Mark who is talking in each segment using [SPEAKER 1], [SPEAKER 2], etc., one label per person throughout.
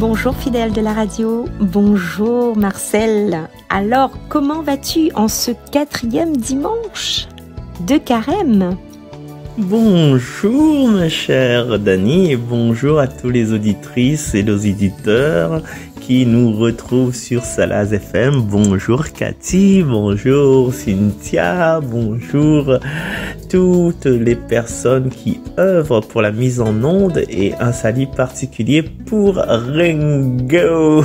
[SPEAKER 1] Bonjour fidèle de la radio, bonjour Marcel. Alors comment vas-tu en ce 4e dimanche de carême?
[SPEAKER 2] Bonjour ma chère Dani et bonjour à tous les auditrices et les auditeurs qui nous retrouvent sur Salaz FM. Bonjour Cathy, bonjour Cynthia, bonjour toutes les personnes qui œuvrent pour la mise en onde et un salut particulier pour Ringo.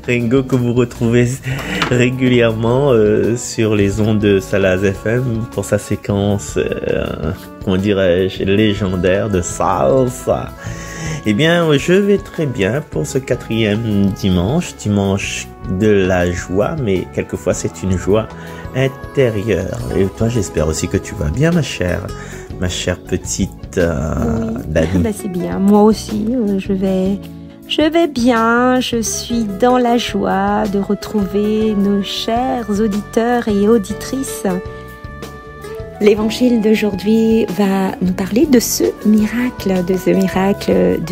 [SPEAKER 2] Ringo que vous retrouvez régulièrement sur les ondes de Salaz FM pour sa séquence, comment dirais-je, légendaire de salsa. Eh bien, je vais très bien pour ce 4e dimanche de la joie, mais quelquefois c'est une joie intérieure. Et toi, j'espère aussi que tu vas bien, ma chère petite Dani.
[SPEAKER 1] Oui, c'est bien, moi aussi, je vais bien, je suis dans la joie de retrouver nos chers auditeurs et auditrices. L'évangile d'aujourd'hui va nous parler de ce miracle, de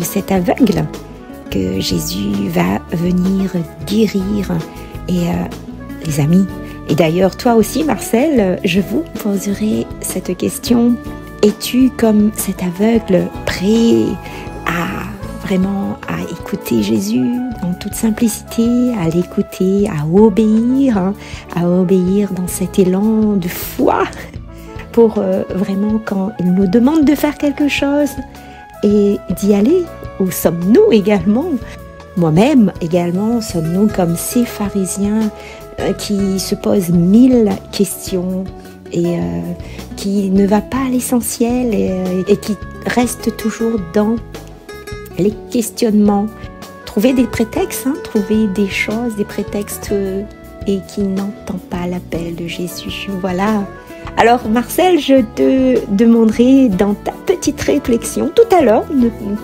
[SPEAKER 1] cet aveugle que Jésus va venir guérir. Et les amis, et d'ailleurs toi aussi Marcel, je vous poserai cette question. Es-tu comme cet aveugle prêt à écouter Jésus en toute simplicité, à l'écouter, à obéir dans cet élan de foi pour vraiment quand il nous demande de faire quelque chose et d'y aller? Ou sommes-nous également, moi-même également, sommes-nous comme ces pharisiens qui se posent 1000 questions et qui ne va pas à l'essentiel et qui restent toujours dans les questionnements, trouver des prétextes, trouver des choses, des prétextes et qui n'entend pas l'appel de Jésus. Voilà. Alors Marcel, je te demanderai dans ta petite réflexion tout à l'heure,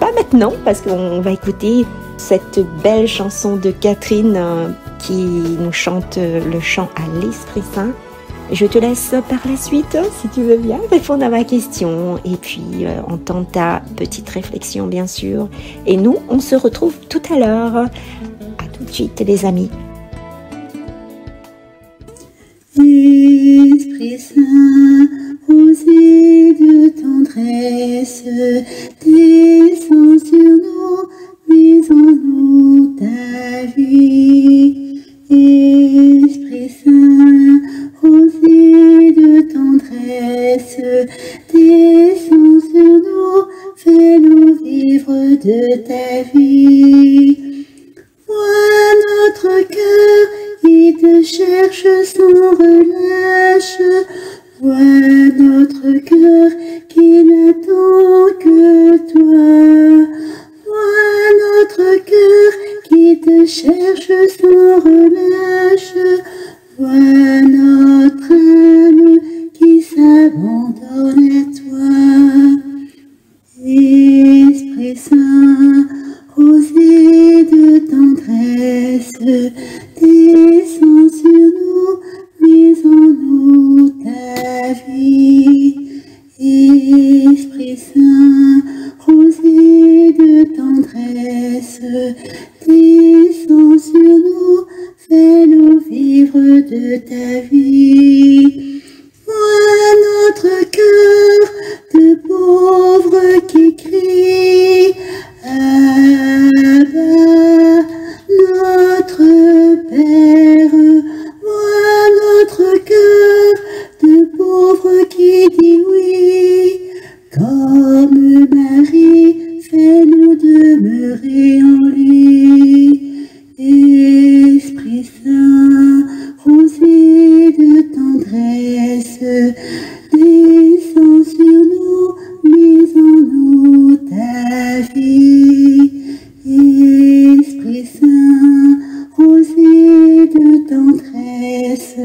[SPEAKER 1] pas maintenant parce qu'on va écouter cette belle chanson de Catherine qui nous chante le chant à l'Esprit Saint. Je te laisse par la suite, si tu veux bien, répondre à ma question et puis entendre ta petite réflexion bien sûr. Et nous, on se retrouve tout à l'heure. À tout de suite les amis.
[SPEAKER 3] Esprit Saint, rosée de tendresse, descends sur nous, mets en nous ta vie. Esprit Saint, rosée de tendresse, descends sur nous, fais-nous vivre de ta vie. Vois notre cœur qui te cherche sans relâche, vois notre cœur qui n'attend que toi. Vois notre cœur qui te cherche sans relâche, vois notre âme qui s'abandonne à toi. Esprit Saint, rosée de tendresse, descends sur nous, mets en nous ta vie. Esprit Saint, rosée de tendresse, descends sur nous, fais-nous vivre de ta vie. Vois notre cœur de pauvres qui crie, Abba, notre Père. Vois notre cœur de pauvres qui dit oui, comme Marie, fais-nous demeurer en lui. Esprit Saint, rosée de tendresse, descends sur nous, mets en nous ta vie. Esprit Saint, rosée de tendresse,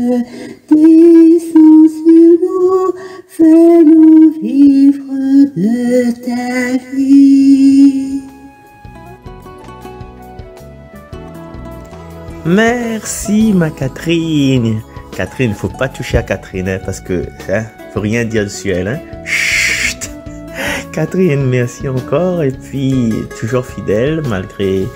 [SPEAKER 3] descends sur nous, fais-nous vivre de ta vie.
[SPEAKER 2] Merci ma Catherine. Catherine, faut pas toucher à Catherine parce que faut rien dire sur elle. Chut. Catherine, merci encore et puis toujours fidèle malgré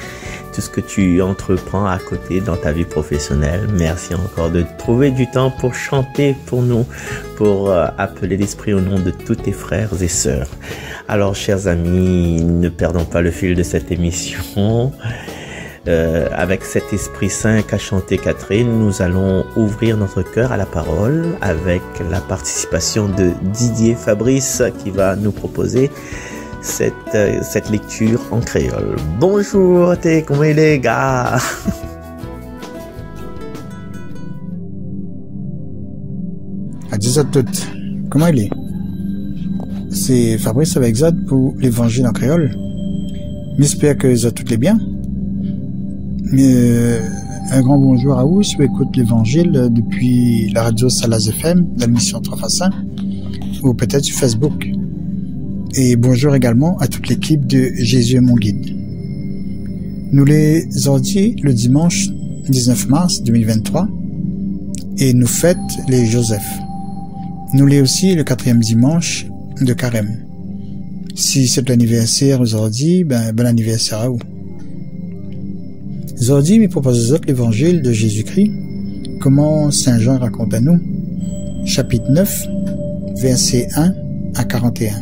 [SPEAKER 2] tout ce que tu entreprends à côté dans ta vie professionnelle. Merci encore de trouver du temps pour chanter pour nous, pour appeler l'Esprit au nom de tous tes frères et sœurs. Alors, chers amis, ne perdons pas le fil de cette émission. Avec cet Esprit Saint qu'a chanté Catherine, nous allons ouvrir notre cœur à la parole avec la participation de Didier Fabrice qui va nous proposer cette lecture en créole. Bonjour, t'es comment il est, gars?
[SPEAKER 4] Adieu à toutes. Comment il est? C'est Fabrice avec Zad pour l'évangile en créole. J'espère que vous toutes les bien. Un grand bonjour à vous si vous écoutez l'évangile depuis la radio Salaz FM, la mission 3x5, ou peut-être sur Facebook. Et bonjour également à toute l'équipe de Jésus est mon guide. Nous les ordi le dimanche 19 mars 2023 et nous fêtons les Joseph. Nous les aussi le 4e dimanche de Carême. Si c'est l'anniversaire aujourd'hui, bon anniversaire à vous. Aujourd'hui, me propose l'évangile de Jésus-Christ, comment Saint Jean raconte à nous, chapitre 9, versets 1 à 41.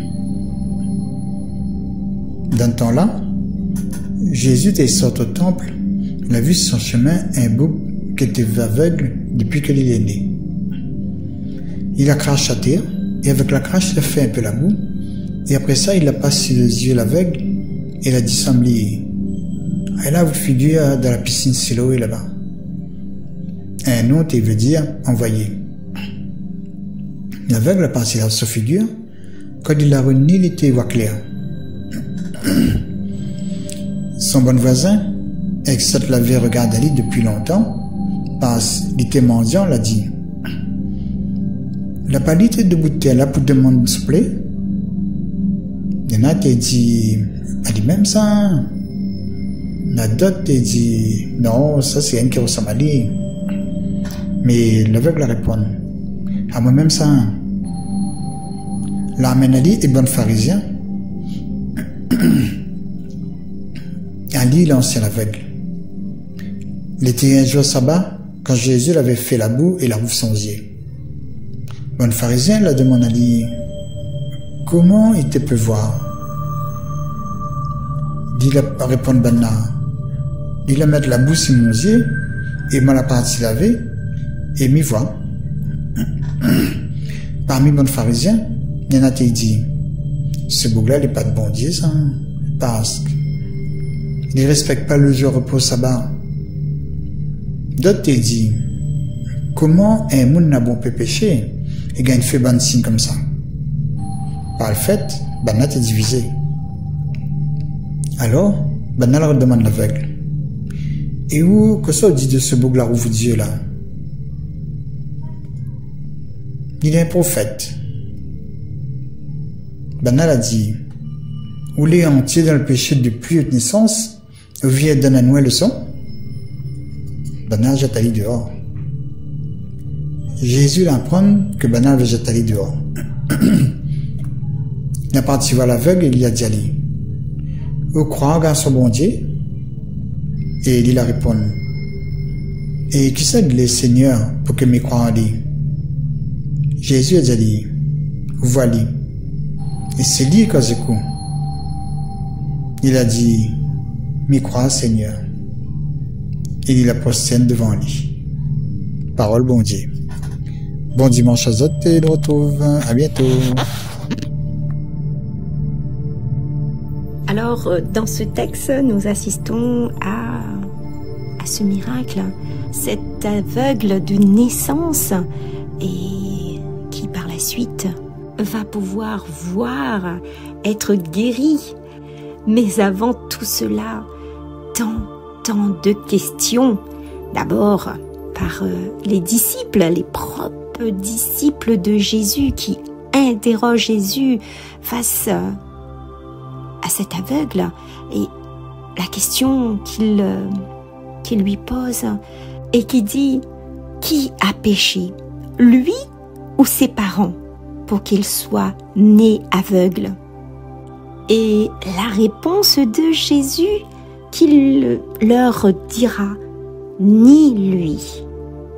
[SPEAKER 4] Dans ce temps-là, Jésus est sorti au temple, il a vu sur son chemin un bouc qui était aveugle depuis qu'il est né. Il a craché à terre, et avec la crache, il a fait un peu la boue, et après ça, il a passé les yeux l'aveugle, et il a dit semblier. Et là, vous figurez dans la piscine Siloé là-bas. Un autre, il veut dire envoyé. L'aveugle a passé dans sa figure. Quand il a renié, il était voix claire. Son bon voisin, avec cette l'avait regardé Ali depuis longtemps, parce qu'il était mendiant, l'a dit. La palite de bouteille là pour demander s'il vous plaît. Il y en a qui dit, elle dit même ça. La dot dit, non, ça c'est un qui ressemble à lui. Mais l'aveugle répond, à moi-même ça. L'amène Ali est bon pharisien. Ali, l'ancien aveugle. Il était un jour sabbat, quand Jésus l'avait fait la boue et la rouvre sans yeux. Bon pharisien l'a demandé à Ali, comment il te peut voir? Il a répondu, il a mis la boue sur mon yeux, et m'a la partie laver, et m'y voit. Parmi bon pharisien, il y en a qui dit, ce bouc-là, il n'est pas de bon Dieu, ça, parce qu'il ne respecte pas le jour repos sabbat. D'autres te dit, comment un monde n'a bon peut pécher, et gagne fait bon signe comme ça? Par le fait, Banat est divisé. Alors, Banat leur demande l'aveugle. Et où, que ça dit de ce bouc-là rouvre Dieu là? Il est un prophète. Banal a dit, où les entiers dans le péché depuis haute naissance, vous vient donner une leçon? Banal jette Ali dehors. Jésus l'apprend que Banal va jeter Ali dehors. Il a parti voir l'aveugle et il a dit Ali, vous croyez en son bon Dieu? Et il a répondu, et qui c'est le Seigneur pour que me croie en lui? Jésus a dit, voilà. Et c'est lui qui a dit, il a dit, me crois Seigneur. Et il a prosterné devant lui. Parole bon Dieu. Bon dimanche à tous et nous retrouve. À bientôt.
[SPEAKER 1] Alors, dans ce texte, nous assistons à ce miracle, cet aveugle de naissance et qui par la suite va pouvoir voir, être guéri. Mais avant tout cela, tant de questions. D'abord, par les disciples, les propres disciples de Jésus qui interrogent Jésus face à cet aveugle et la question qu'il lui pose et qui dit qui a péché, lui ou ses parents pour qu'il soit né aveugle? Et la réponse de Jésus qu'il leur dira, ni lui,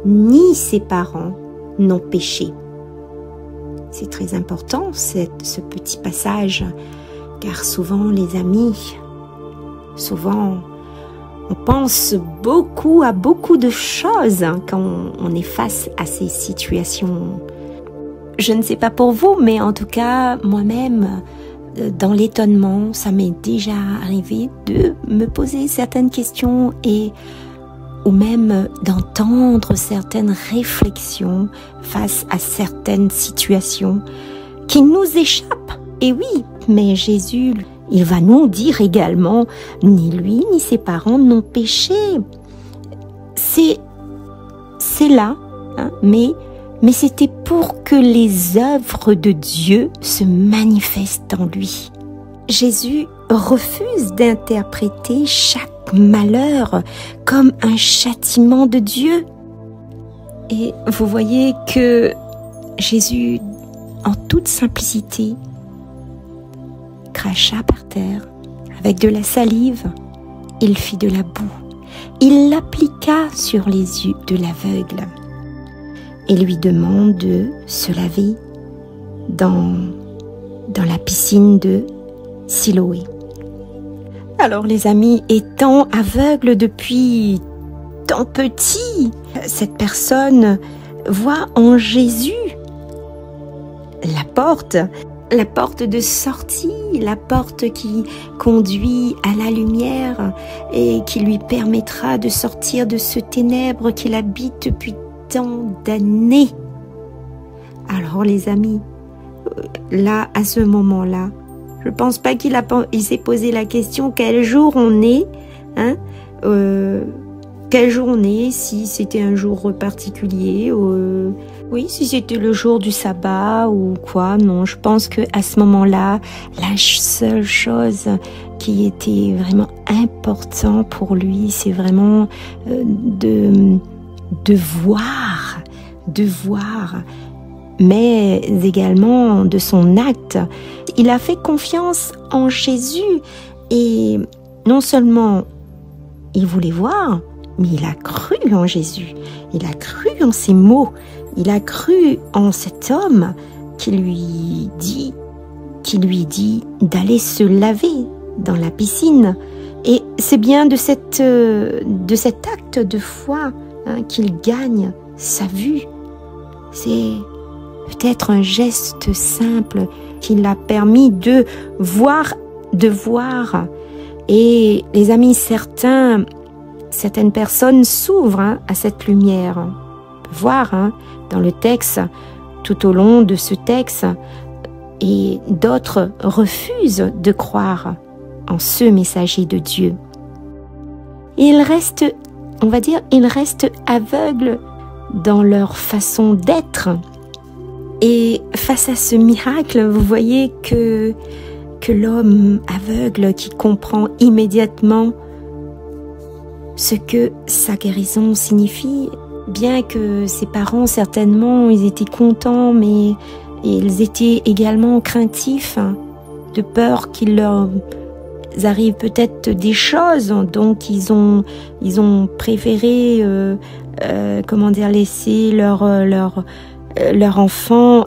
[SPEAKER 1] ni ses parents n'ont péché. C'est très important ce petit passage, car souvent les amis, souvent on pense beaucoup à beaucoup de choses quand on est face à ces situations. Je ne sais pas pour vous, mais en tout cas moi-même, dans l'étonnement, ça m'est déjà arrivé de me poser certaines questions ou même d'entendre certaines réflexions face à certaines situations qui nous échappent. Et oui, mais Jésus, il va nous dire également, ni lui ni ses parents n'ont péché. C'est là, hein, mais c'était pour que les œuvres de Dieu se manifestent en lui. Jésus refuse d'interpréter chaque malheur comme un châtiment de Dieu. Et vous voyez que Jésus, en toute simplicité, cracha par terre avec de la salive, il fit de la boue, il l'appliqua sur les yeux de l'aveugle et lui demande de se laver dans la piscine de Siloé. Alors les amis, étant aveugles depuis tant petit, cette personne voit en Jésus la porte de sortie, la porte qui conduit à la lumière et qui lui permettra de sortir de ce ténèbre qu'il habite depuis tant d'années. Alors les amis, là, à ce moment-là, je pense pas qu'il s'est posé la question quel jour on est, hein, quel jour on est, si c'était un jour particulier, oui, si c'était le jour du sabbat ou quoi. Non, je pense que à ce moment-là, la seule chose qui était vraiment important pour lui, c'est vraiment de voir, mais également de son acte. Il a fait confiance en Jésus et non seulement il voulait voir, mais il a cru en Jésus, il a cru en ses mots, il a cru en cet homme qui lui dit d'aller se laver dans la piscine. Et c'est bien de cet acte de foi, hein, qu'il gagne sa vue. C'est peut-être un geste simple qui l'a permis de voir. Et les amis, certaines personnes s'ouvrent, hein, à cette lumière. On peut voir, hein, dans le texte, tout au long de ce texte, et d'autres refusent de croire en ce messager de Dieu. Et ils restent aveugles dans leur façon d'être. Et face à ce miracle, vous voyez que l'homme aveugle qui comprend immédiatement ce que sa guérison signifie, bien que ses parents certainement ils étaient contents, mais ils étaient également craintifs, de peur qu'il leur arrive peut-être des choses, donc ils ont préféré laisser leur enfant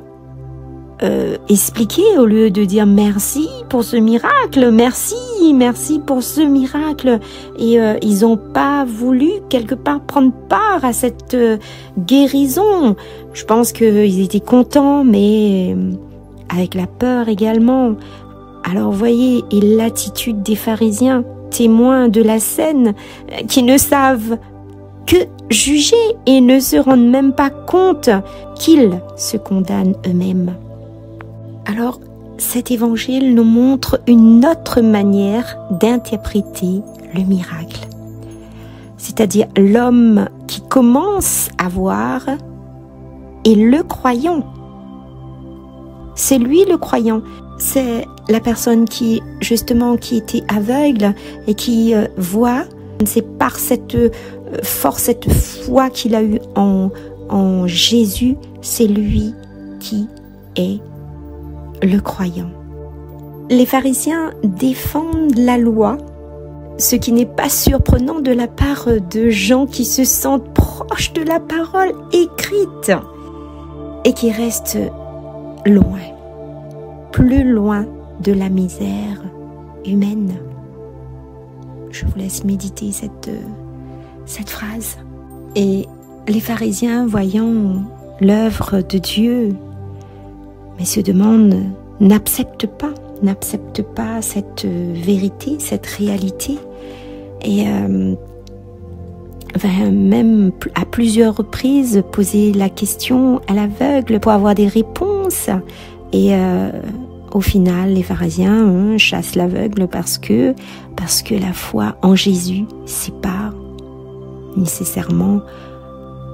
[SPEAKER 1] expliquer au lieu de dire merci pour ce miracle, merci pour ce miracle. Et ils n'ont pas voulu quelque part prendre part à cette guérison. Je pense qu'ils étaient contents, mais avec la peur également. Alors voyez, et l'attitude des pharisiens, témoins de la scène, qui ne savent que juger et ne se rendent même pas compte qu'ils se condamnent eux-mêmes. Alors, cet évangile nous montre une autre manière d'interpréter le miracle. C'est-à-dire l'homme qui commence à voir et le croyant. C'est lui le croyant. C'est la personne qui était aveugle et qui voit. C'est par cette force, cette foi qu'il a eue en Jésus, c'est lui qui est le croyant. Les pharisiens défendent la loi ce qui n'est pas surprenant de la part de gens qui se sentent proches de la parole écrite et qui restent loin, plus loin de la misère humaine. Je vous laisse méditer cette phrase. Et les pharisiens, voyant l'œuvre de Dieu, mais se demandent, n'acceptent pas cette vérité, cette réalité, et va même à plusieurs reprises poser la question à l'aveugle pour avoir des réponses. Et au final, les pharisiens chassent l'aveugle parce que la foi en Jésus sépare nécessairement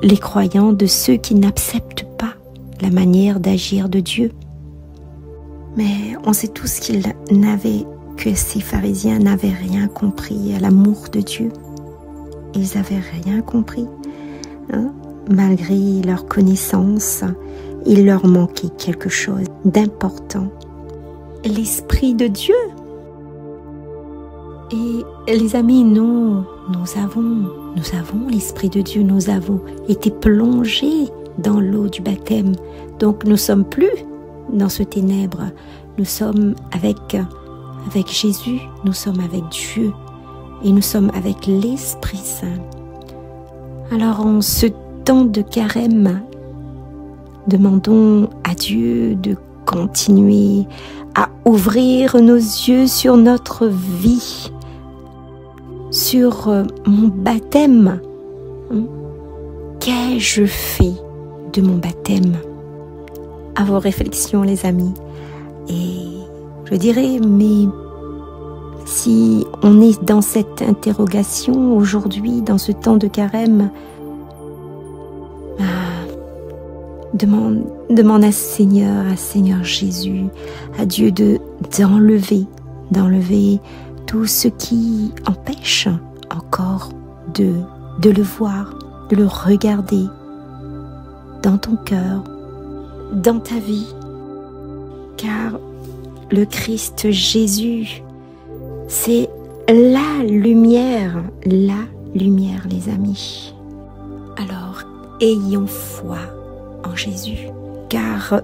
[SPEAKER 1] les croyants de ceux qui n'acceptent pas la manière d'agir de Dieu. Mais on sait tous que ces pharisiens n'avaient rien compris à l'amour de Dieu. Ils n'avaient rien compris. Malgré leur connaissance, il leur manquait quelque chose d'important. L'Esprit de Dieu. Et les amis, nous avons l'Esprit de Dieu, nous avons été plongés dans l'eau du baptême. Donc nous ne sommes plus dans ce ténèbre, nous sommes avec Jésus, nous sommes avec Dieu et nous sommes avec l'Esprit Saint. Alors en ce temps de carême, demandons à Dieu de continuer à ouvrir nos yeux sur notre vie, sur mon baptême. Qu'ai-je fait de mon baptême? À vos réflexions, les amis. Et je dirais, mais si on est dans cette interrogation aujourd'hui, dans ce temps de carême, demande à Seigneur Jésus, à Dieu d'enlever tout ce qui empêche encore de le voir, de le regarder dans ton cœur, dans ta vie, car le Christ Jésus, c'est la lumière, les amis. Alors, ayons foi en Jésus, car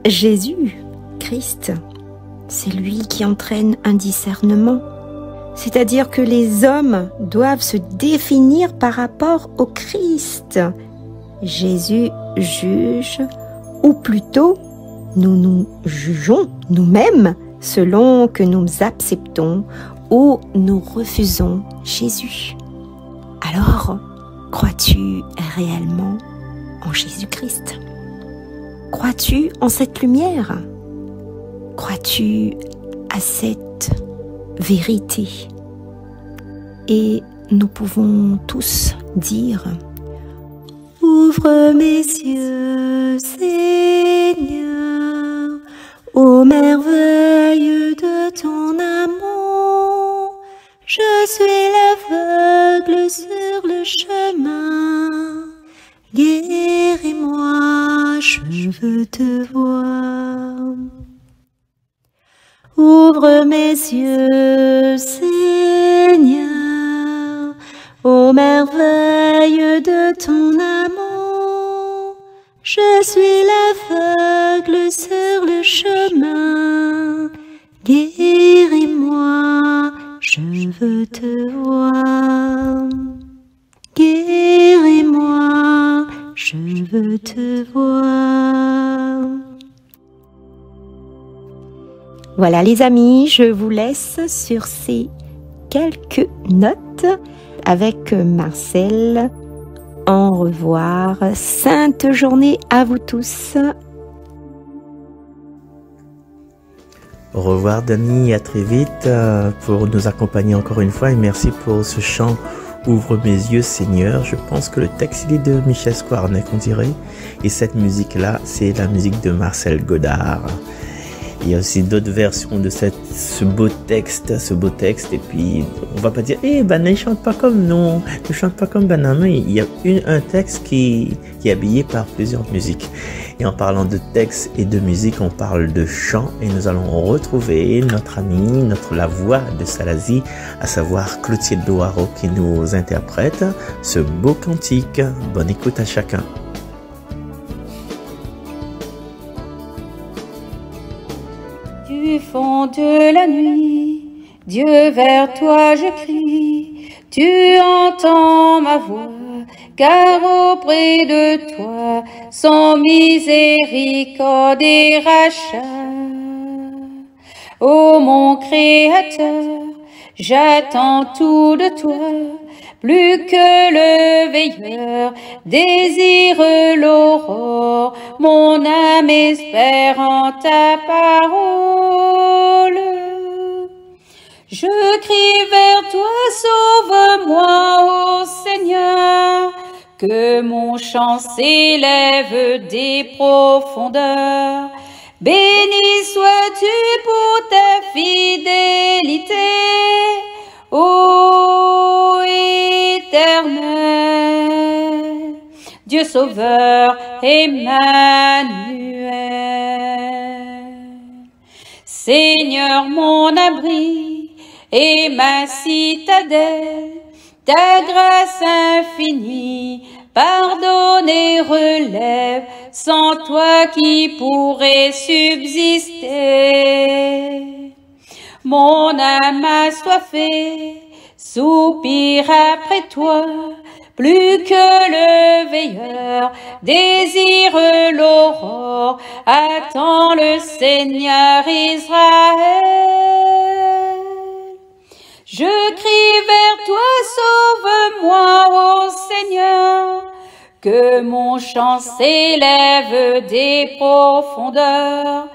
[SPEAKER 1] Jésus, Christ, c'est lui qui entraîne un discernement. C'est-à-dire que les hommes doivent se définir par rapport au Christ. Jésus juge, ou plutôt, nous nous jugeons nous-mêmes selon que nous acceptons ou nous refusons Jésus. Alors, crois-tu réellement en Jésus-Christ? Crois-tu en cette lumière? Crois-tu à cette vérité? Et nous pouvons tous dire: ouvre mes yeux, Seigneur, aux merveilles de ton amour. Je suis l'aveugle sur le chemin. Guéris-moi, je veux te voir. Ouvre mes yeux, Seigneur, aux merveilles de ton amour. Je suis l'aveugle sur le chemin. Guéris-moi, je veux te voir. Guéris-moi, je veux te voir. Voilà les amis, je vous laisse sur ces quelques notes avec Marcel. Au revoir, sainte journée à vous tous.
[SPEAKER 2] Au revoir Dani, à très vite pour nous accompagner encore une fois et merci pour ce chant Ouvre mes yeux Seigneur. Je pense que le texte il est de Michel Skwarneck on dirait et cette musique là c'est la musique de Marcel Godard. Il y a aussi d'autres versions de ce beau texte, et puis on va pas dire, ne chante pas comme nous, ne chante pas comme Banama. Il y a un texte qui est habillé par plusieurs musiques. Et en parlant de texte et de musique, on parle de chant, et nous allons retrouver notre ami, la voix de Salazie, à savoir Clotilde Douaro, qui nous interprète ce beau cantique. Bonne écoute à chacun.
[SPEAKER 5] Du fond de la nuit, Dieu, vers toi je crie, tu entends ma voix, car auprès de toi sont miséricorde et rachat. Ô mon Créateur, j'attends tout de toi, plus que le veilleur désire l'aurore, mon âme espère en ta parole. Je crie vers toi, sauve-moi, ô Seigneur, que mon chant s'élève des profondeurs. Béni sois-tu pour ta fidélité, ô Éternel, Dieu Sauveur Emmanuel. Seigneur mon abri et ma citadelle, ta grâce infinie pardonne et relève, sans toi qui pourrait subsister. Mon âme assoiffée soupire après toi, plus que le veilleur désire l'aurore, attends le Seigneur Israël. Je crie vers toi, sauve-moi, ô Seigneur, que mon chant s'élève des profondeurs.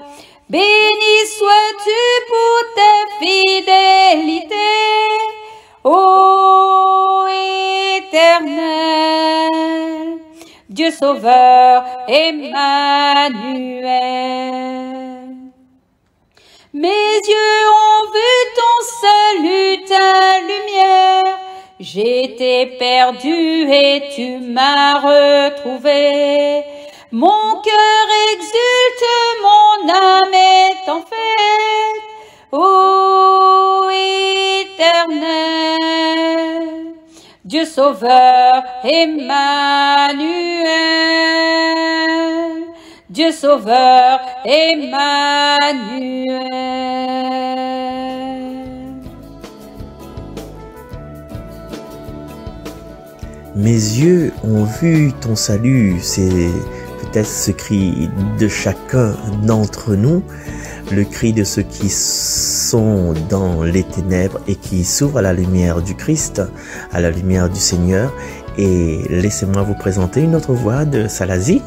[SPEAKER 5] Béni sois-tu pour ta fidélité, ô Éternel, Dieu Sauveur Emmanuel. Mes yeux ont vu ton salut, ta lumière. J'étais perdu et tu m'as retrouvé. Mon cœur exulte, mon âme est en fête, ô Éternel, Dieu Sauveur Emmanuel, Dieu Sauveur Emmanuel.
[SPEAKER 2] Mes yeux ont vu ton salut, c'est peut-être ce cri de chacun d'entre nous, le cri de ceux qui sont dans les ténèbres et qui s'ouvrent à la lumière du Christ, à la lumière du Seigneur. Et laissez-moi vous présenter une autre voix de Salazie,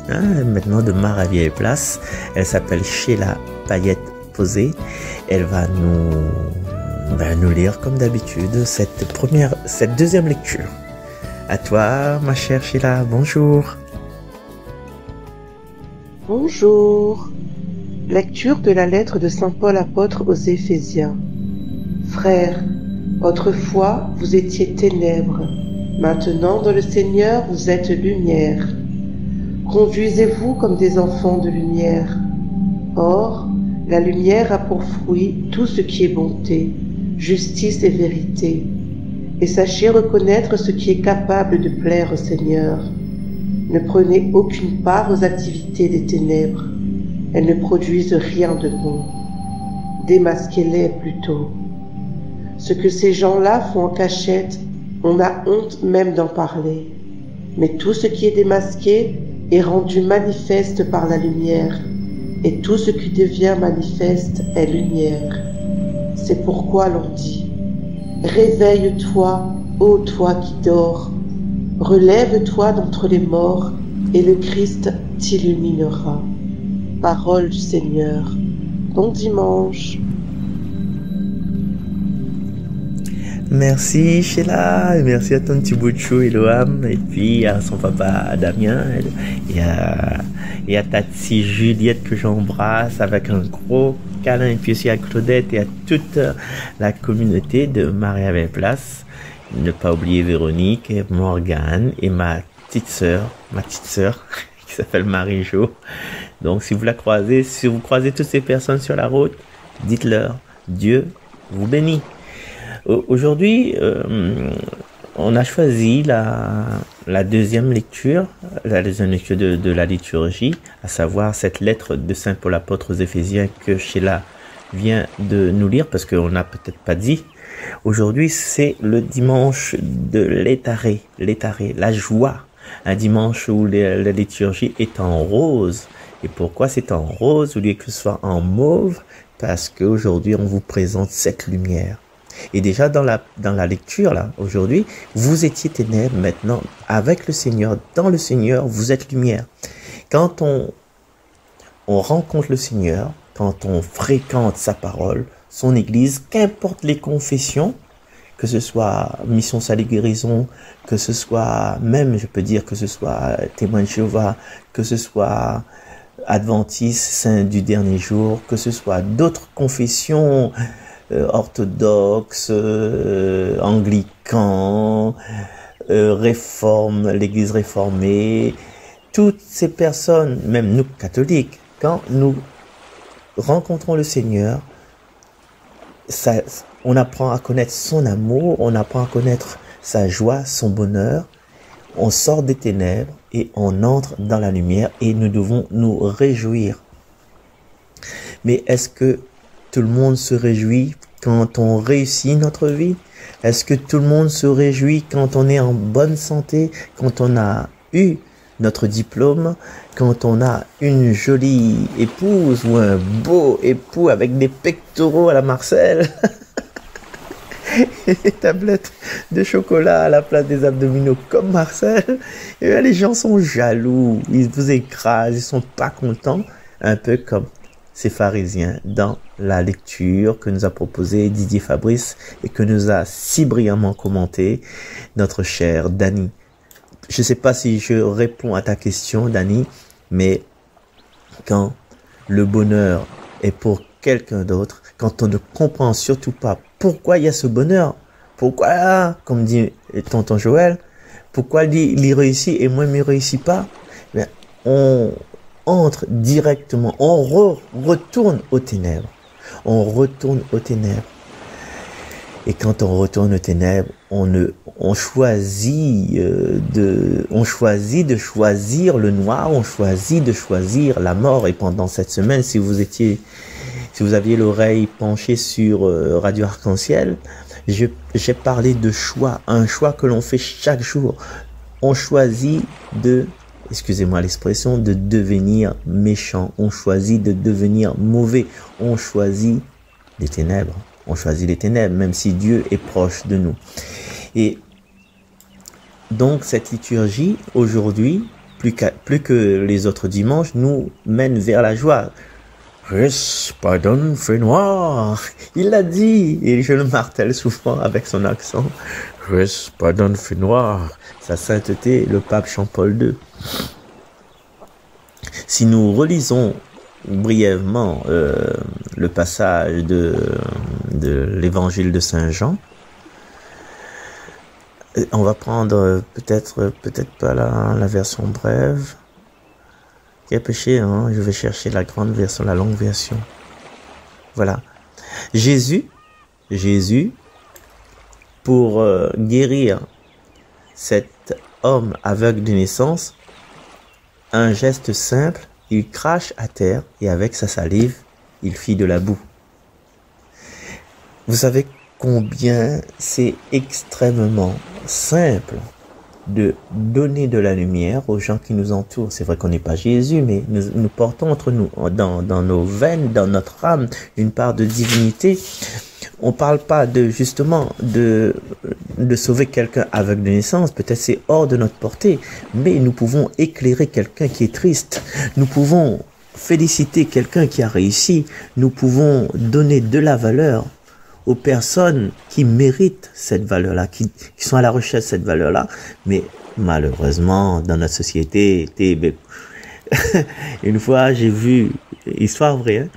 [SPEAKER 2] maintenant de Maravielle Place. Elle s'appelle Sheila Payette-Posé. Elle va nous lire comme d'habitude cette deuxième lecture. À toi, ma chère Sheila, bonjour.
[SPEAKER 6] Bonjour. Lecture de la lettre de saint Paul apôtre aux Éphésiens. Frères, autrefois vous étiez ténèbres, maintenant dans le Seigneur vous êtes lumière. Conduisez-vous comme des enfants de lumière. Or, la lumière a pour fruit tout ce qui est bonté, justice et vérité. Et sachez reconnaître ce qui est capable de plaire au Seigneur. Ne prenez aucune part aux activités des ténèbres. Elles ne produisent rien de bon. Démasquez-les plutôt. Ce que ces gens-là font en cachette, on a honte même d'en parler. Mais tout ce qui est démasqué est rendu manifeste par la lumière, et tout ce qui devient manifeste est lumière. C'est pourquoi l'on dit: réveille-toi, ô toi qui dors, relève-toi d'entre les morts, et le Christ t'illuminera. Parole du Seigneur. Bon dimanche.
[SPEAKER 2] Merci Sheila, merci à ton petit bout de chou Eloham, et puis à son papa Damien, et à ta petite Juliette que j'embrasse avec un gros câlin et puis aussi à Claudette et à toute la communauté de Maria Place. Ne pas oublier Véronique, et Morgane et ma petite sœur qui s'appelle Marie-Jo. Donc si vous la croisez, si vous croisez toutes ces personnes sur la route, dites-leur Dieu vous bénit. Aujourd'hui, on a choisi la deuxième lecture, de la liturgie, à savoir cette lettre de Saint Paul apôtre aux Éphésiens que Sheila vient de nous lire, parce qu'on n'a peut-être pas dit. Aujourd'hui, c'est le dimanche de l'étaré, la joie. Un dimanche où la liturgie est en rose. Et pourquoi c'est en rose au lieu que ce soit en mauve? Parce qu'aujourd'hui, on vous présente cette lumière. Et déjà dans la lecture, là, aujourd'hui, vous étiez ténèbres, maintenant, avec le Seigneur, dans le Seigneur, vous êtes lumière. Quand on rencontre le Seigneur, quand on fréquente sa parole, son église, qu'importe les confessions, que ce soit Mission Salut Guérison, que ce soit, même je peux dire que ce soit Témoin de Jéhovah, que ce soit Adventiste, Saint du dernier jour, que ce soit d'autres confessions orthodoxes, anglicans, réforme, l'église réformée, toutes ces personnes, même nous catholiques, quand nous rencontrons le Seigneur, on apprend à connaître son amour, on apprend à connaître sa joie, son bonheur. On sort des ténèbres et on entre dans la lumière et nous devons nous réjouir. Mais est-ce que tout le monde se réjouit quand on réussit notre vie? Est-ce que tout le monde se réjouit quand on est en bonne santé, quand on a eu notre diplôme, quand on a une jolie épouse ou un beau époux avec des pectoraux à la Marcel et des tablettes de chocolat à la place des abdominaux comme Marcel, et bien les gens sont jaloux, ils vous écrasent, ils sont pas contents, un peu comme ces pharisiens dans la lecture que nous a proposé Didier Fabrice et que nous a si brillamment commenté notre cher Dany. Je ne sais pas si je réponds à ta question, Dany, mais quand le bonheur est pour quelqu'un d'autre, quand on ne comprend surtout pas pourquoi il y a ce bonheur, pourquoi, comme dit tonton Joël, pourquoi lui, il réussit et moi, je ne réussis pas, bien, on entre directement, on retourne aux ténèbres. On retourne aux ténèbres. Et quand on retourne aux ténèbres, on choisit de choisir le noir, on choisit de choisir la mort. Et pendant cette semaine, si vous aviez l'oreille penchée sur Radio Arc-en-Ciel, j'ai parlé de choix, un choix que l'on fait chaque jour. On choisit excusez-moi l'expression, de devenir méchant. On choisit de devenir mauvais. On choisit les ténèbres. On choisit les ténèbres, même si Dieu est proche de nous. Et donc, cette liturgie, aujourd'hui, plus que les autres dimanches, nous mène vers la joie. Respadon fait noir. Il l'a dit, et je le martèle souvent avec son accent. Respadon fait noir. Sa sainteté, le pape Jean-Paul II. Si nous relisons brièvement le passage de l'évangile de Saint Jean, on va prendre peut-être pas la version brève. Quel péché, hein? Je vais chercher la grande version, la longue version. Voilà. Jésus, pour guérir cet homme aveugle de naissance, un geste simple, il crache à terre et avec sa salive, il fit de la boue. Vous savez combien c'est extrêmement simple de donner de la lumière aux gens qui nous entourent. C'est vrai qu'on n'est pas Jésus, mais nous portons entre nous, dans nos veines, dans notre âme, une part de divinité. On parle pas justement de sauver quelqu'un aveugle de naissance, peut-être c'est hors de notre portée, mais nous pouvons éclairer quelqu'un qui est triste, nous pouvons féliciter quelqu'un qui a réussi, nous pouvons donner de la valeur aux personnes qui méritent cette valeur-là, qui sont à la recherche de cette valeur-là, mais malheureusement, dans notre société, une fois j'ai vu, histoire vraie, hein,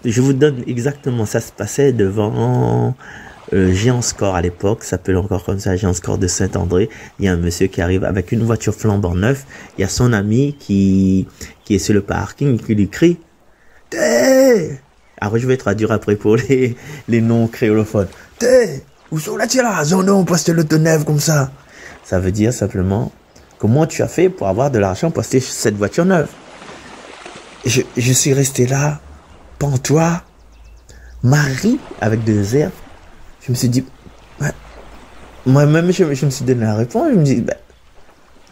[SPEAKER 2] je vous donne exactement, ça se passait devant Géant Score à l'époque, ça s'appelle encore comme ça, Géant Score de Saint-André. Il y a un monsieur qui arrive avec une voiture flambant neuve. Il y a son ami qui est sur le parking, qui lui crie « T'es !» Alors je vais traduire après pour les noms créolophones. « T'es ! Où sont la tira? Zono, poste le tonnerre comme ça !» Ça veut dire simplement « Comment tu as fait pour avoir de l'argent pour acheter cette voiture neuve ?» Je suis resté là, pantois, Marie, avec 2 R. Je me suis dit, ouais. Moi-même, je me suis donné la réponse. Je me dis, ben,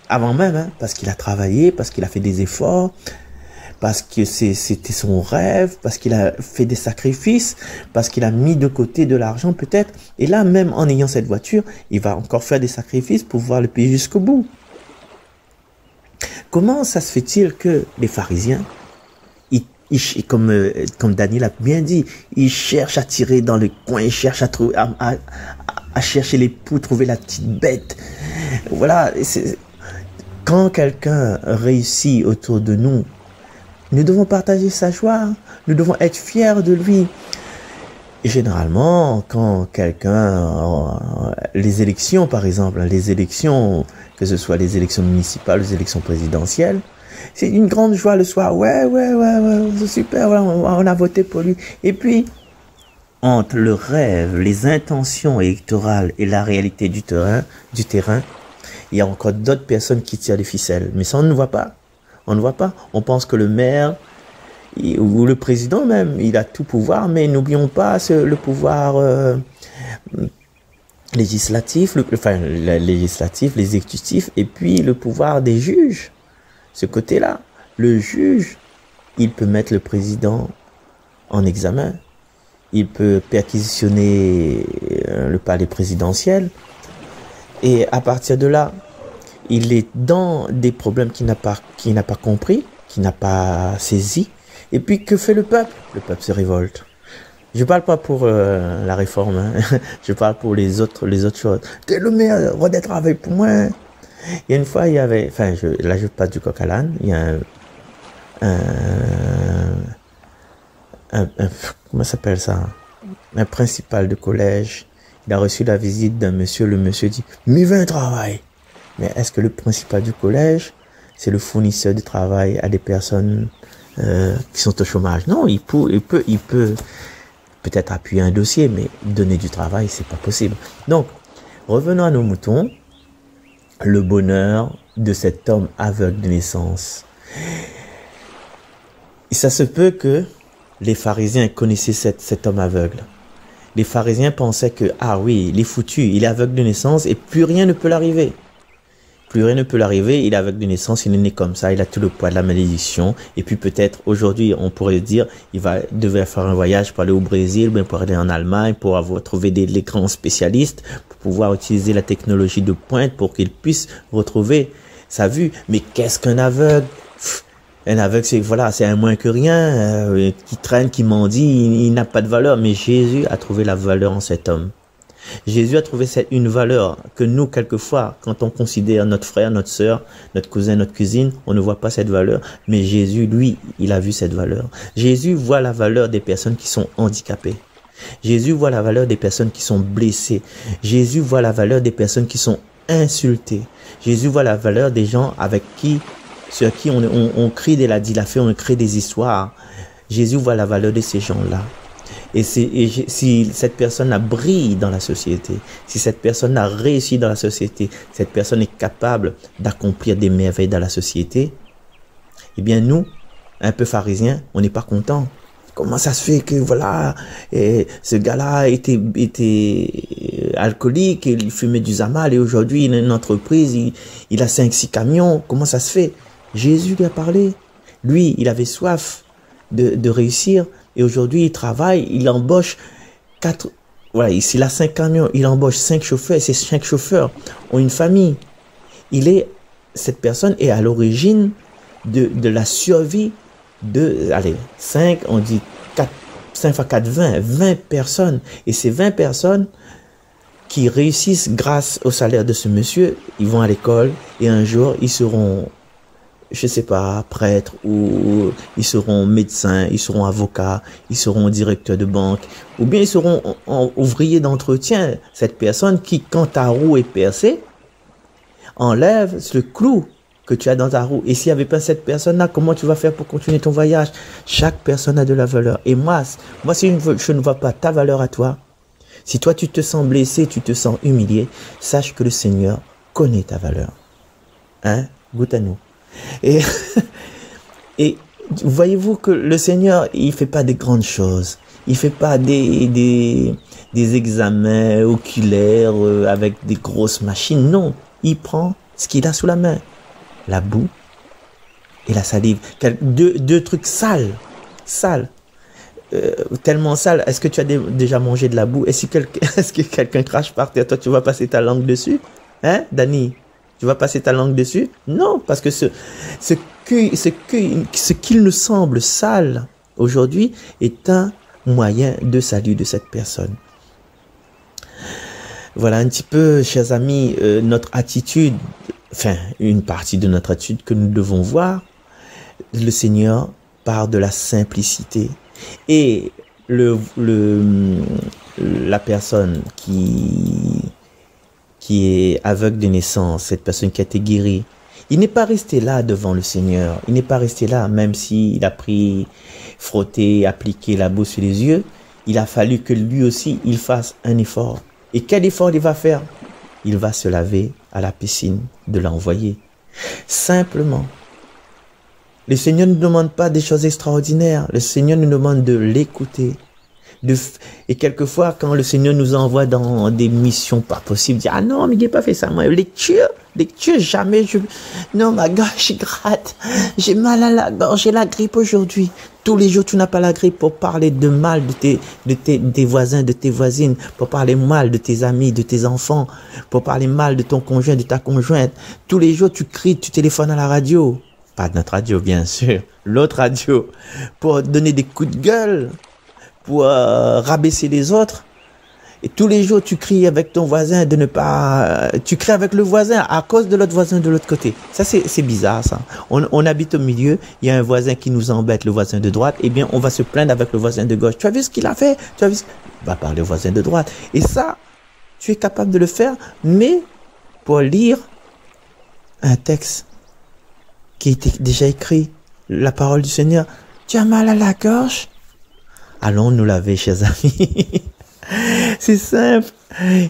[SPEAKER 2] avant même, hein, parce qu'il a travaillé, parce qu'il a fait des efforts, parce que c'était son rêve, parce qu'il a fait des sacrifices, parce qu'il a mis de côté de l'argent peut-être. Et là, même en ayant cette voiture, il va encore faire des sacrifices pour pouvoir le payer jusqu'au bout. Comment ça se fait-il que les pharisiens, comme Daniel a bien dit, ils cherchent à tirer dans le coin, ils cherchent à trouver, à chercher les poux, trouver la petite bête. Voilà. Quand quelqu'un réussit autour de nous, nous devons partager sa joie. Nous devons être fiers de lui. Et généralement, quand quelqu'un, les élections par exemple, les élections, que ce soit les élections municipales, les élections présidentielles, c'est une grande joie le soir. Ouais, c'est super, on a voté pour lui. Et puis, entre le rêve, les intentions électorales et la réalité du terrain, il y a encore d'autres personnes qui tirent les ficelles. Mais ça, on ne voit pas. On ne voit pas. On pense que le maire, ou le président même, il a tout pouvoir, mais n'oublions pas le pouvoir législatif, législatif, l'exécutif, et puis le pouvoir des juges. Ce côté-là, le juge, il peut mettre le président en examen, il peut perquisitionner le palais présidentiel, et à partir de là, il est dans des problèmes qu'il n'a pas compris, qu'il n'a pas saisi. Et puis, que fait le peuple? Le peuple se révolte. Je parle pas pour la réforme, hein. Je parle pour les autres choses. T'es le meilleur, redis travail pour moi. Il y a une fois, il y avait, enfin, là je passe du coq à l'âne, il y a comment s'appelle ça? Un principal de collège. Il a reçu la visite d'un monsieur. Le monsieur dit, mais viens travail. Mais est-ce que le principal du collège, c'est le fournisseur de travail à des personnes qui sont au chômage? Non, il peut peut-être appuyer un dossier, mais donner du travail, c'est pas possible. Donc, revenons à nos moutons. Le bonheur de cet homme aveugle de naissance. Et ça se peut que les pharisiens connaissaient cet homme aveugle. Les pharisiens pensaient que, ah oui, il est foutu, il est aveugle de naissance et plus rien ne peut l'arriver. Plus rien ne peut l'arriver, il est aveugle de naissance, il est né comme ça, il a tout le poids de la malédiction. Et puis peut-être aujourd'hui, on pourrait dire, devait faire un voyage pour aller au Brésil, bien pour aller en Allemagne, pour trouver des grands spécialistes, pour pouvoir utiliser la technologie de pointe pour qu'il puisse retrouver sa vue. Mais qu'est-ce qu'un aveugle? Un aveugle, c'est un moins que rien, qui traîne, qui mendie, il n'a pas de valeur. Mais Jésus a trouvé la valeur en cet homme. Jésus a trouvé une valeur que nous, quelquefois, quand on considère notre frère, notre sœur, notre cousin, notre cousine, on ne voit pas cette valeur. Mais Jésus, lui, il a vu cette valeur. Jésus voit la valeur des personnes qui sont handicapées. Jésus voit la valeur des personnes qui sont blessées. Jésus voit la valeur des personnes qui sont insultées. Jésus voit la valeur des gens sur qui on crie des ladilafés, on crée des histoires. Jésus voit la valeur de ces gens-là. Et si cette personne-là brille dans la société, si cette personne-là réussit dans la société, cette personne est capable d'accomplir des merveilles dans la société, eh bien nous, un peu pharisiens, on n'est pas contents. Comment ça se fait que ce gars-là était alcoolique, il fumait du zamal et aujourd'hui il a une entreprise, il a 5-6 camions. Comment ça se fait? Jésus lui a parlé. Lui, il avait soif de réussir. Et aujourd'hui, il travaille, il embauche 4... Voilà, s'il a 5 camions, il embauche 5 chauffeurs. Et ces 5 chauffeurs ont une famille. Cette personne est à l'origine de la survie de... Allez, 5, on dit 4, 5 fois 4, 20 personnes. Et ces 20 personnes qui réussissent grâce au salaire de ce monsieur, ils vont à l'école et un jour, ils seront je sais pas, prêtres, ou ils seront médecins, ils seront avocats, ils seront directeurs de banque, ou bien ils seront ouvriers d'entretien. Cette personne qui, quand ta roue est percée, enlève le clou que tu as dans ta roue. Et s'il n'y avait pas cette personne-là, comment tu vas faire pour continuer ton voyage? Chaque personne a de la valeur. Et moi si je ne vois pas ta valeur à toi, si toi tu te sens blessé, tu te sens humilié, sache que le Seigneur connaît ta valeur. Hein? Goûte à nous. Et, et voyez-vous que le Seigneur, il fait pas des grandes choses. Il fait pas des examens oculaires avec des grosses machines. Non, il prend ce qu'il a sous la main. La boue et la salive. Deux trucs sales. Tellement sales. Est-ce que tu as déjà mangé de la boue? Est-ce que quelqu'un crache par terre? Toi, tu vas passer ta langue dessus? Hein, Dani? Tu vas passer ta langue dessus? Non, parce que ce qu'il nous semble sale aujourd'hui est un moyen de salut de cette personne. Voilà un petit peu, chers amis, notre attitude, enfin, une partie de notre attitude que nous devons voir. Le Seigneur part de la simplicité. Et la personne qui est aveugle de naissance, cette personne qui a été guérie, il n'est pas resté là devant le Seigneur. Il n'est pas resté là, même s'il a pris, frotté, appliqué la boue sur les yeux. Il a fallu que lui aussi, il fasse un effort. Et quel effort il va faire? Il va se laver à la piscine de l'envoyer. Simplement. Le Seigneur ne demande pas des choses extraordinaires. Le Seigneur nous demande de l'écouter. Et quelquefois, quand le Seigneur nous envoie dans des missions pas possibles, dit, ah non, mais il n'a pas fait ça. Moi, lecture, jamais non, ma gorge gratte. J'ai mal à la gorge, j'ai la grippe aujourd'hui. Tous les jours, tu n'as pas la grippe pour parler de mal de tes voisins, de tes voisines, pour parler mal de tes amis, de tes enfants, pour parler mal de ton conjoint, de ta conjointe. Tous les jours, tu cries, tu téléphones à la radio. Pas notre radio, bien sûr. L'autre radio. Pour donner des coups de gueule. Pour rabaisser les autres. Et tous les jours, tu cries avec ton voisin de ne pas... Tu cries avec le voisin à cause de l'autre voisin de l'autre côté. Ça, c'est bizarre, ça. On habite au milieu, il y a un voisin qui nous embête, le voisin de droite. Eh bien, on va se plaindre avec le voisin de gauche. Tu as vu ce qu'il a fait? Tu as vu On va parler au voisin de droite. Et ça, tu es capable de le faire, mais pour lire un texte qui était déjà écrit, la parole du Seigneur. Tu as mal à la gorge? Allons nous laver, chers amis. C'est simple.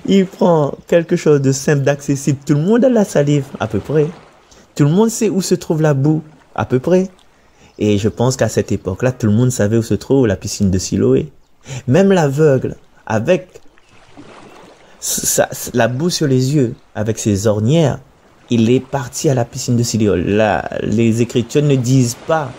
[SPEAKER 2] Il prend quelque chose de simple, d'accessible. Tout le monde a la salive, à peu près. Tout le monde sait où se trouve la boue, à peu près. Et je pense qu'à cette époque-là, tout le monde savait où se trouve la piscine de Siloé. Même l'aveugle, avec la boue sur les yeux, avec ses ornières, il est parti à la piscine de Siloé. Là, les Écritures ne disent pas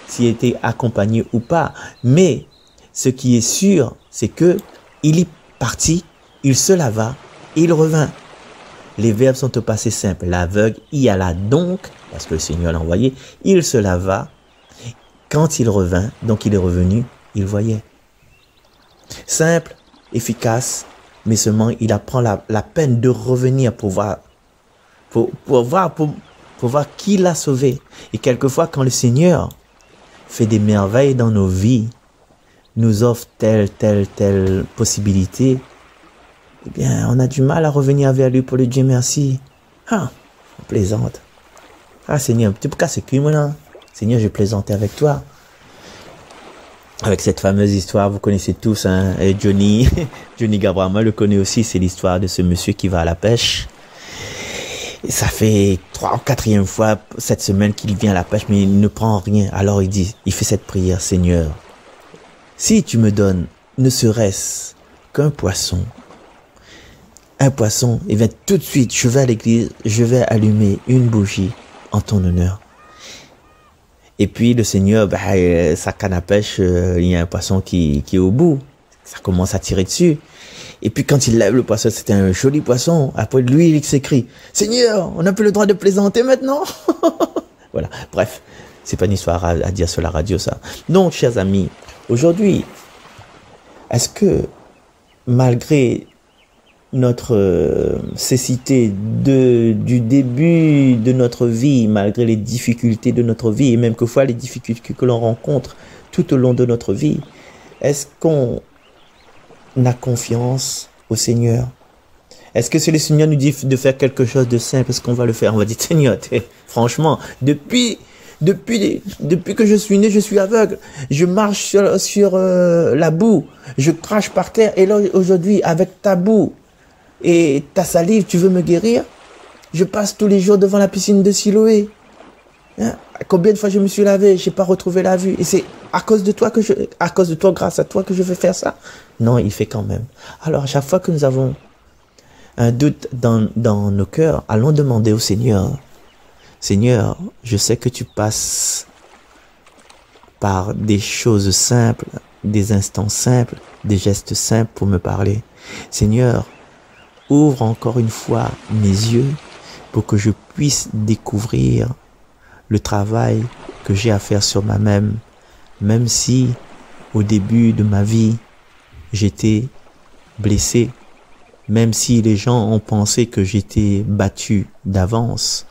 [SPEAKER 2] s'il était accompagné ou pas. Mais ce qui est sûr, c'est que il est parti, il se lava et il revint. Les verbes sont au passé simple. L'aveugle y alla donc, parce que le Seigneur l'a envoyé, il se lava. Quand il revint, donc il est revenu, il voyait. Simple, efficace, mais seulement il apprend la peine de revenir pour voir qui l'a sauvé. Et quelquefois, quand le Seigneur fait des merveilles dans nos vies, nous offre telle possibilité, eh bien, on a du mal à revenir vers lui pour lui dire merci. Ah, on plaisante. Ah, Seigneur, tu peux casser le cul, maintenant. Seigneur, je plaisantais avec toi. Avec cette fameuse histoire, vous connaissez tous, hein, et Johnny Gabrama le connaît aussi, c'est l'histoire de ce monsieur qui va à la pêche. Et ça fait 3 ou 4e fois cette semaine qu'il vient à la pêche, mais il ne prend rien. Alors il fait cette prière, Seigneur, si tu me donnes ne serait-ce qu'un poisson, et bien tout de suite, je vais à l'église, je vais allumer une bougie en ton honneur. Et puis le Seigneur, sa canne à pêche, il y a un poisson qui est au bout. Ça commence à tirer dessus. Et puis quand il lève le poisson, c'était un joli poisson. Après lui, il s'écrie, Seigneur, on n'a plus le droit de plaisanter maintenant. Voilà, bref, c'est pas une histoire à dire sur la radio, ça. Donc, chers amis, aujourd'hui, est-ce que malgré notre cécité du début de notre vie, malgré les difficultés de notre vie, et même quelquefois les difficultés que l'on rencontre tout au long de notre vie, est-ce qu'on a confiance au Seigneur? Est-ce que si le Seigneur nous dit de faire quelque chose de simple, est-ce qu'on va le faire? On va dire, Seigneur, franchement, depuis que je suis né, je suis aveugle. Je marche sur la boue. Je crache par terre. Et là, aujourd'hui, avec ta boue et ta salive, tu veux me guérir? Je passe tous les jours devant la piscine de Siloé. Hein? Combien de fois je me suis lavé, j'ai pas retrouvé la vue. Et c'est à cause de toi grâce à toi que je veux faire ça? Non, il fait quand même. Alors, à chaque fois que nous avons un doute dans nos cœurs, allons demander au Seigneur, Seigneur, je sais que tu passes par des choses simples, des instants simples, des gestes simples pour me parler. Seigneur, ouvre encore une fois mes yeux pour que je puisse découvrir le travail que j'ai à faire sur moi-même, même si au début de ma vie, j'étais blessé, même si les gens ont pensé que j'étais battu d'avance,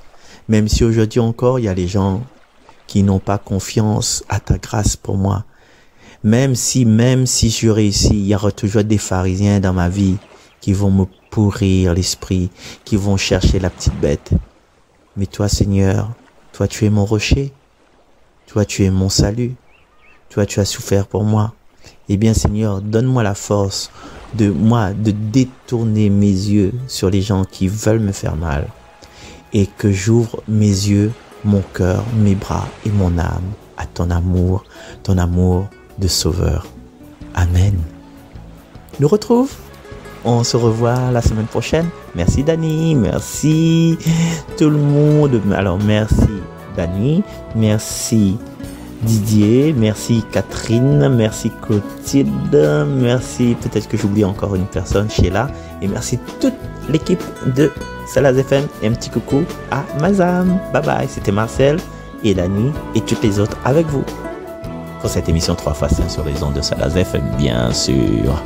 [SPEAKER 2] même si aujourd'hui encore, il y a les gens qui n'ont pas confiance à ta grâce pour moi. Même si je réussis, il y aura toujours des pharisiens dans ma vie qui vont me pourrir l'esprit, qui vont chercher la petite bête. Mais toi, Seigneur, toi, tu es mon rocher. Toi, tu es mon salut. Toi, tu as souffert pour moi. Eh bien, Seigneur, donne-moi la force de détourner mes yeux sur les gens qui veulent me faire mal, et que j'ouvre mes yeux, mon cœur, mes bras et mon âme à ton amour de sauveur. Amen. On se revoit la semaine prochaine. Merci Dani, merci tout le monde. Alors merci Dani, merci Didier, merci Catherine, merci Clotilde, merci, peut-être que j'oublie encore une personne, Sheila, et merci toute l'équipe de Salaz FM, et un petit coucou à Mazam. Bye bye, c'était Marcel et Dani et toutes les autres avec vous pour cette émission 3x5 sur les ondes de Salaz FM, bien sûr.